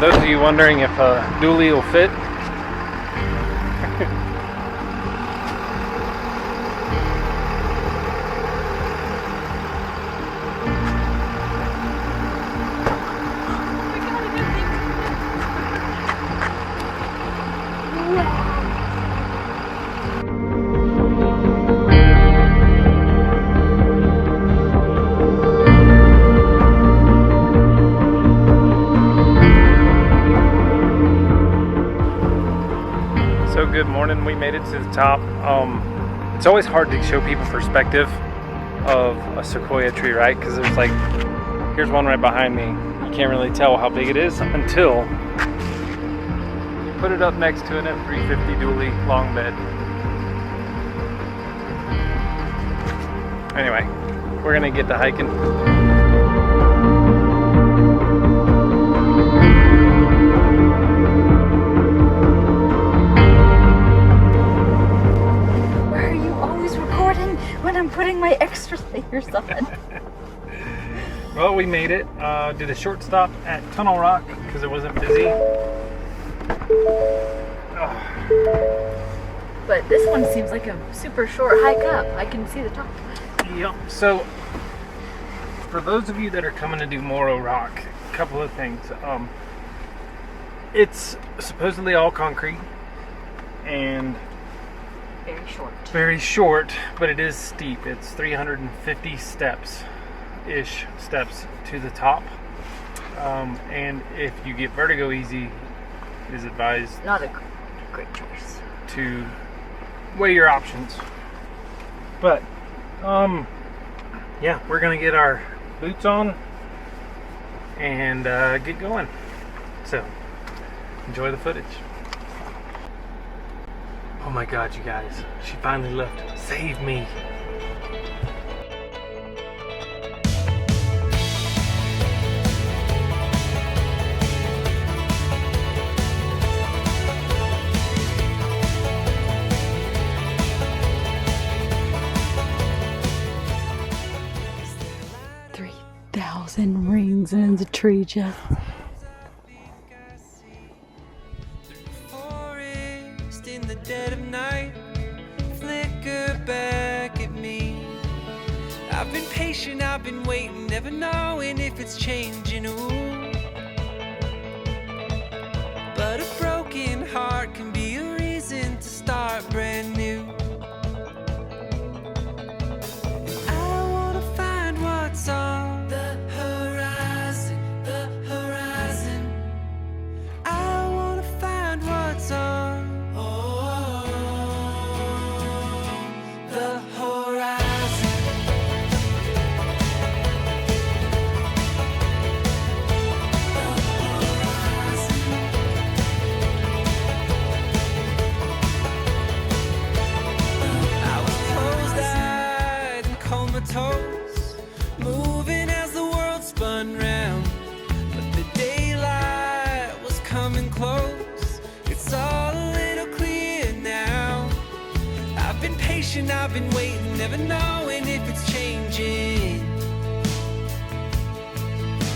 those of you wondering if a dually will fit, good morning. We made it to the top. It's always hard to show people perspective of a sequoia tree, right? Because there's like, here's one right behind me. You can't really tell how big it is until you put it up next to an F350 dually long bed. Anyway, we're gonna get to hiking. When I'm putting my extra layers on. Well, we made it. Did a short stop at Moro Rock because it wasn't busy. But this one seems like a super short hike up. I can see the top. Yep. So, for those of you that are coming to do Moro Rock, a couple of things. It's supposedly all concrete and very short, but it is steep. It's 350 steps-ish steps to the top. And if you get vertigo easy, it is advised not a great choice to weigh your options. But yeah, we're gonna get our boots on and get going. So enjoy the footage. Oh my God, you guys, she finally left. Save me. Rings in the tree, Jeff. In the dead of night, flicker back at me. I've been patient, I've been waiting, never knowing if it's changing. Ooh. But a broken heart can be a reason to start brand new. I wanna find what's on the horizon, the horizon. I wanna find what's on the horizon. I was closed-eyed and comatose, moving as the world spun round, but the daylight was coming close. It's all a little clear now. I've been patient, I've been waiting, never knowing if it's changing.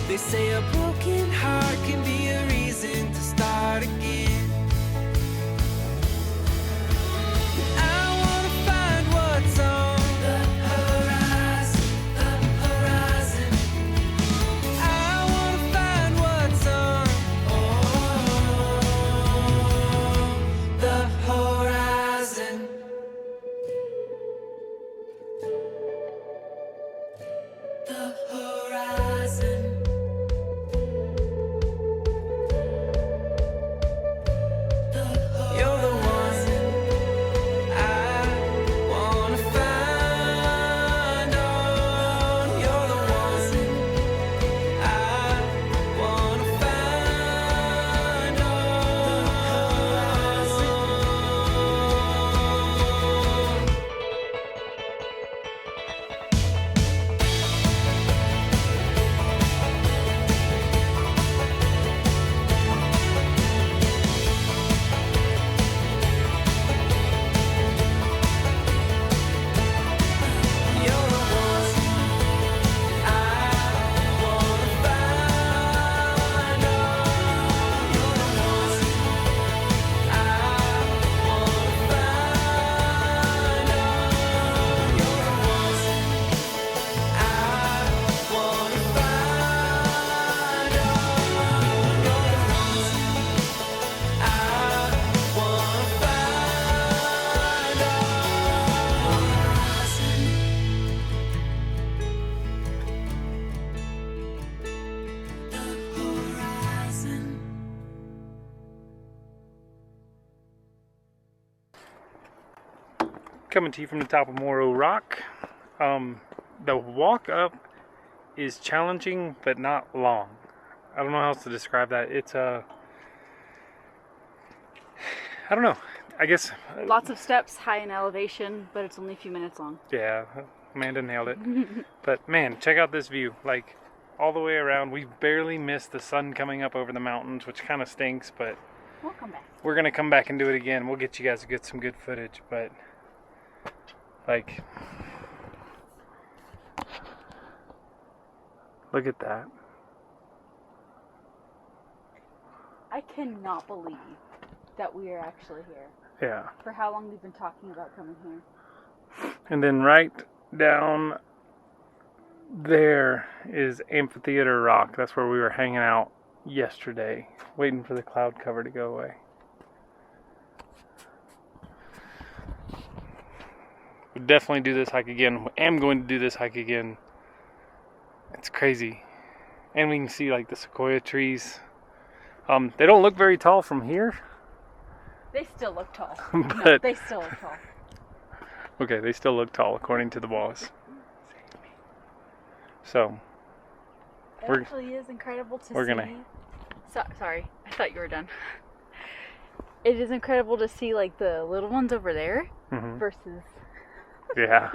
They say a broken heart can be a reason to start again. I wanna find what's on the horizon, the horizon. I wanna find what's on the horizon. The horizon. coming to you from the top of Moro Rock. The walk up is challenging, but not long. I don't know how else to describe that. It's I don't know. I guess. Lots of steps, high in elevation, but it's only a few minutes long. Yeah, Amanda nailed it. But man, check out this view. Like all the way around. We barely missed the sun coming up over the mountains, which kind of stinks, but We'll come back. we're gonna come back and do it again. We'll get you guys to get some good footage, but like, look at that. I cannot believe that we are actually here. Yeah. For how long we've been talking about coming here. And then right down there is Amphitheater Rock. That's where we were hanging out yesterday, waiting for the cloud cover to go away. We'll definitely do this hike again. I am going to do this hike again. It's crazy. And we can see like the sequoia trees. They don't look very tall from here. They still look tall. But No, they still look tall. okay, they still look tall according to the boss. So It We're- actually is incredible to we're see. gonna- Sorry, I thought you were done. It is incredible to see like the little ones over there mhm. versus. Yeah.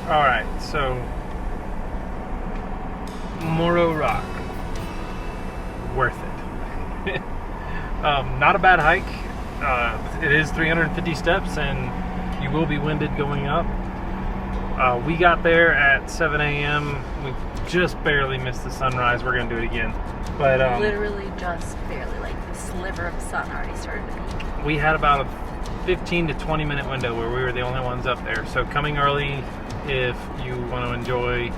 Alright, so Moro Rock. Worth it. Not a bad hike. It is 350 steps and you will be winded going up. We got there at 7 a.m. We just barely missed the sunrise. We're going to do it again. But Literally just barely, like the sliver of sun already started to peak. we had about a 15 to 20 minute window where we were the only ones up there. So coming early if you want to enjoy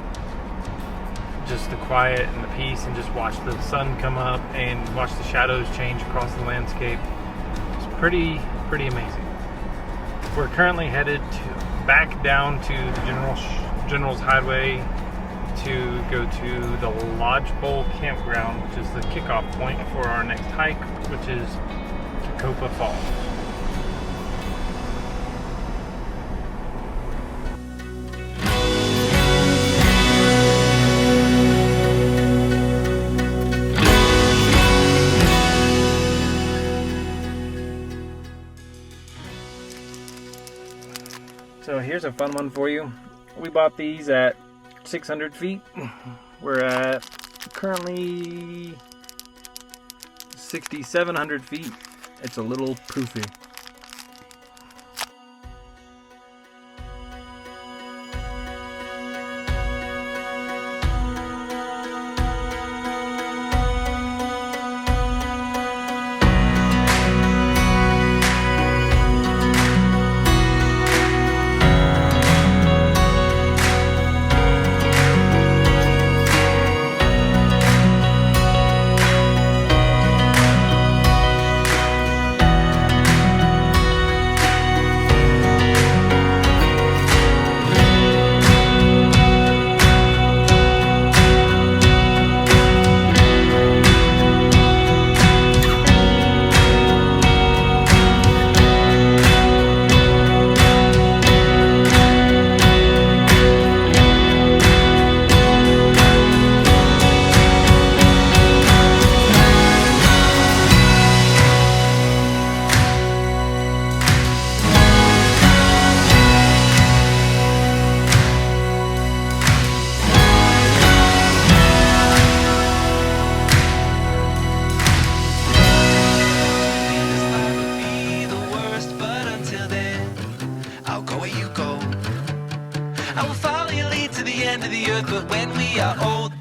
just the quiet and the peace and just watch the sun come up and watch the shadows change across the landscape. It's pretty amazing. We're currently headed back down to the General's Highway to go to the Lodgepole campground, which is the kickoff point for our next hike, which is Tokopah Falls. So here's a fun one for you. We bought these at 600 feet. We're at currently 6,700 feet. It's a little poofy.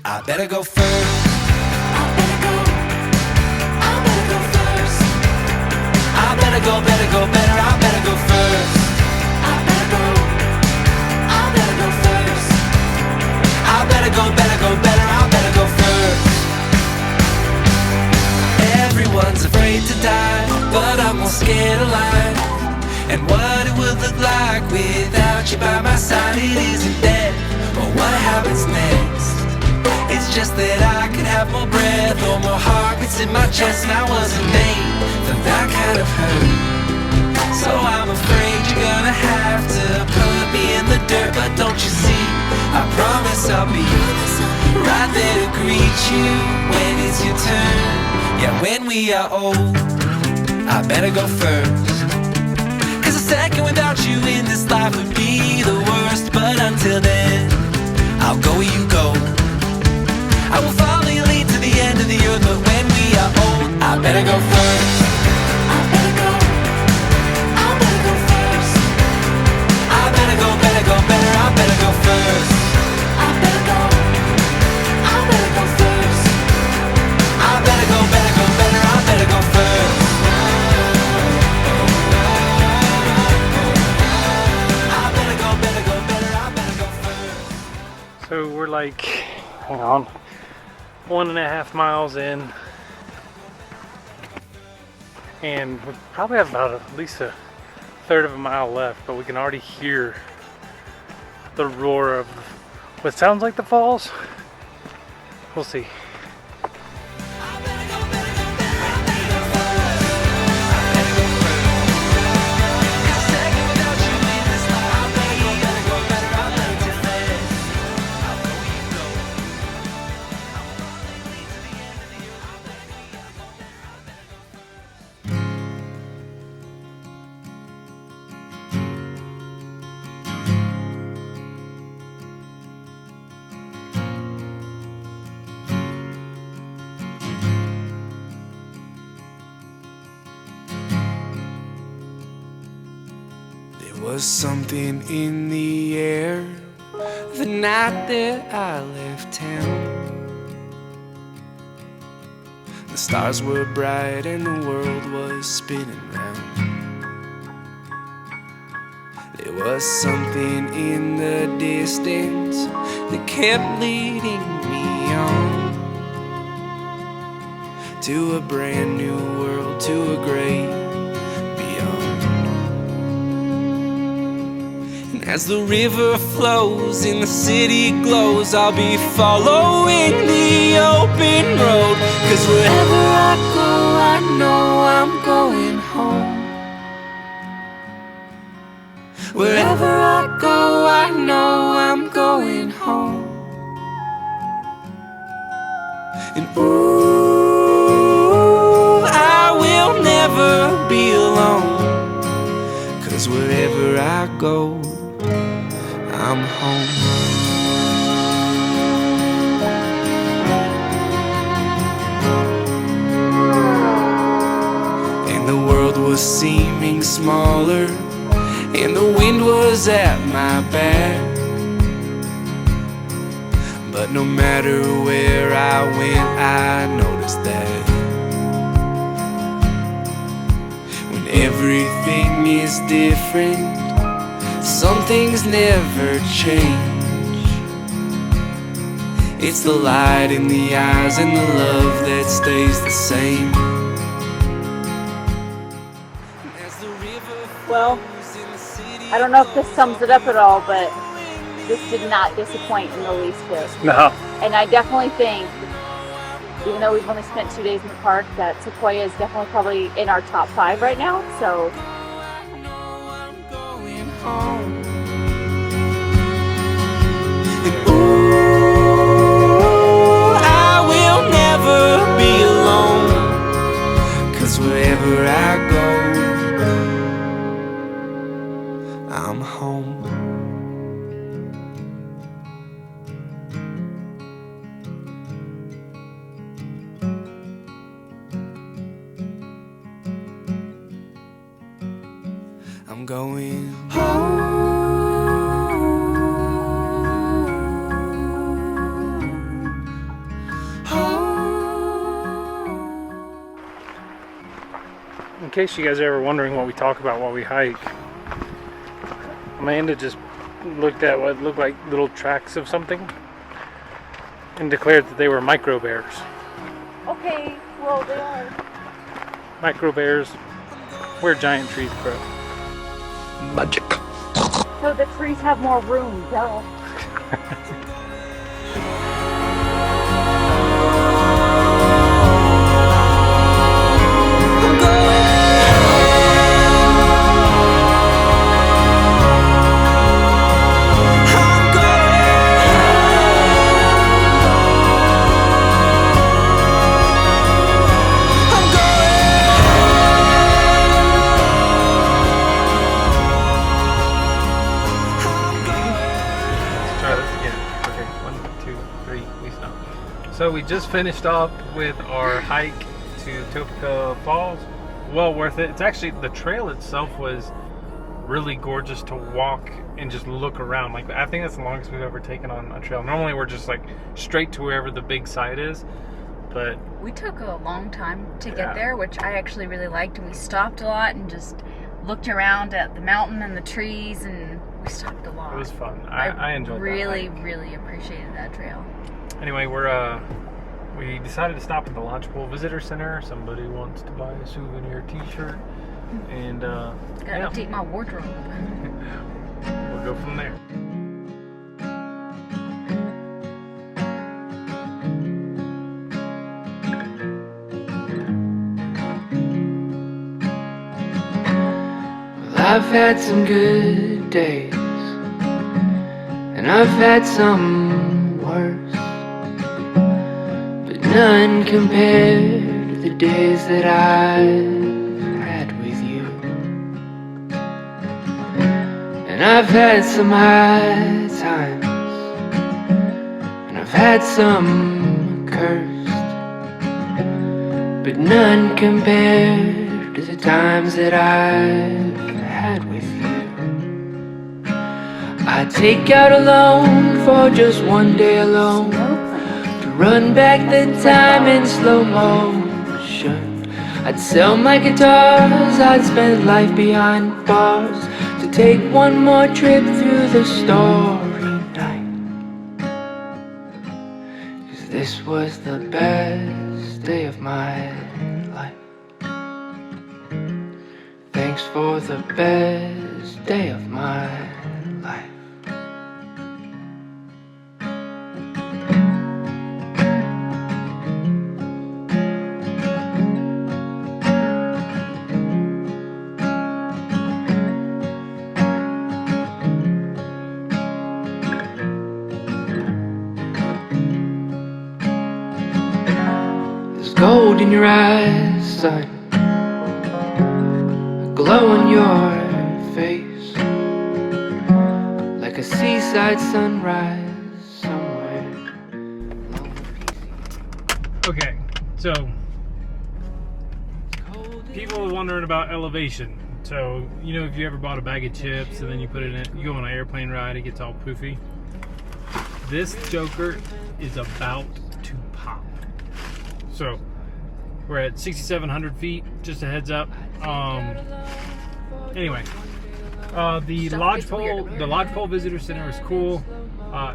I better go first. I better go first. I better go, better, I better go first. I better go first. I better go, better, I better go first. Everyone's afraid to die, but I'm more scared alive. And what it would look like without you by my side. It isn't death, or what happens next. It's just that I could have more breath or more heartbeats in my chest. And I wasn't made for that kind of hurt. So I'm afraid you're gonna have to put me in the dirt. But don't you see, I promise I'll be right there to greet you when it's your turn. Yeah, when we are old, I better go first. Cause a second without you in this life would be the worst. But until then, I'll go where you go. I will follow your lead to the end of the earth. But when we are old, I better go first. I better go first. I better go, better, I better go first. I better go first. I better go, better, I better go first. I better go, better, I better go first. So we're like, hang on, 1.5 miles in, and we probably have about at least a third of a mile left, but we can already hear the roar of what sounds like the falls. We'll see. There was something in the air the night that I left town. The stars were bright and the world was spinning round. There was something in the distance that kept leading me on to a brand new world, to a great beyond. And as the river flows and the city glows, I'll be following the open road. 'Cause wherever I go, I know I'm going home. Wherever I go, I know I'm going home. And ooh, I will never be alone. 'Cause wherever I go, I'm home. And the world was seeming smaller, and the wind was at my back. But no matter where I went, I noticed that when everything is different, some things never change. It's the light in the eyes and the love that stays the same. Well, I don't know if this sums it up at all, but this did not disappoint in the least bit. No. And I definitely think, even though we've only spent 2 days in the park, that Sequoia is definitely probably in our top 5 right now. So ooh, I will never be alone. 'Cause wherever I go, I'm home. I'm going home. in case you guys are ever wondering what we talk about while we hike, Amanda just looked at what looked like little tracks of something and declared that they were micro bears. Okay, well they are. Micro bears where giant trees grow. Magic. So the trees have more room, duh. So we just finished up with our hike to Tokopah Falls. Well worth it. It's actually, the trail itself was really gorgeous to walk and just look around. Like, I think that's the longest we've ever taken on a trail. Normally we're just like straight to wherever the big site is, but we took a long time to get there, which I actually really liked, and we stopped a lot and just looked around at the mountain and the trees, and we stopped a lot. It was fun. I enjoyed really, that. really appreciated that trail. Anyway, we decided to stop at the Lodgepole Visitor Center. Somebody wants to buy a souvenir t-shirt, and gotta update my wardrobe. We'll go from there. Well, I've had some good days, and I've had some worse. None compared to the days that I've had with you. And I've had some high times, and I've had some cursed, but none compared to the times that I've had with you. I'd take out a loan for just one day alone, run back the time in slow motion. I'd sell my guitars, I'd spend life behind bars to take one more trip through the story night. 'Cause this was the best day of my life. Thanks for the best day of my life. Gold in your eyes, son, a glow on your face, like a seaside sunrise somewhere. Okay, so people are wondering about elevation. So, you know, if you ever bought a bag of chips and then you put it in, you go on an airplane ride, it gets all poofy. This joker is about to pop. So we're at 6,700 feet, just a heads up. Anyway, the Lodgepole Visitor Center is cool.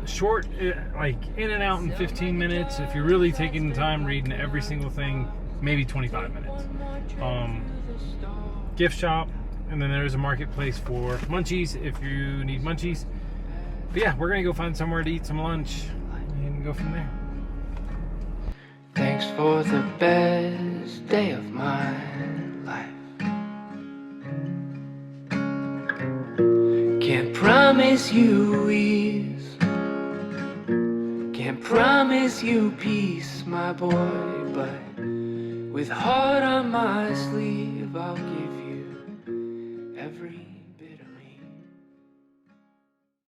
Short, like in and out in 15 minutes. If you're really taking the time reading every single thing, maybe 25 minutes. Gift shop, and then there's a marketplace for munchies if you need munchies. But yeah, we're gonna go find somewhere to eat some lunch and go from there. Thanks for the best day of my life. Can't promise you ease, can't promise you peace, my boy, but with heart on my sleeve, I'll give you every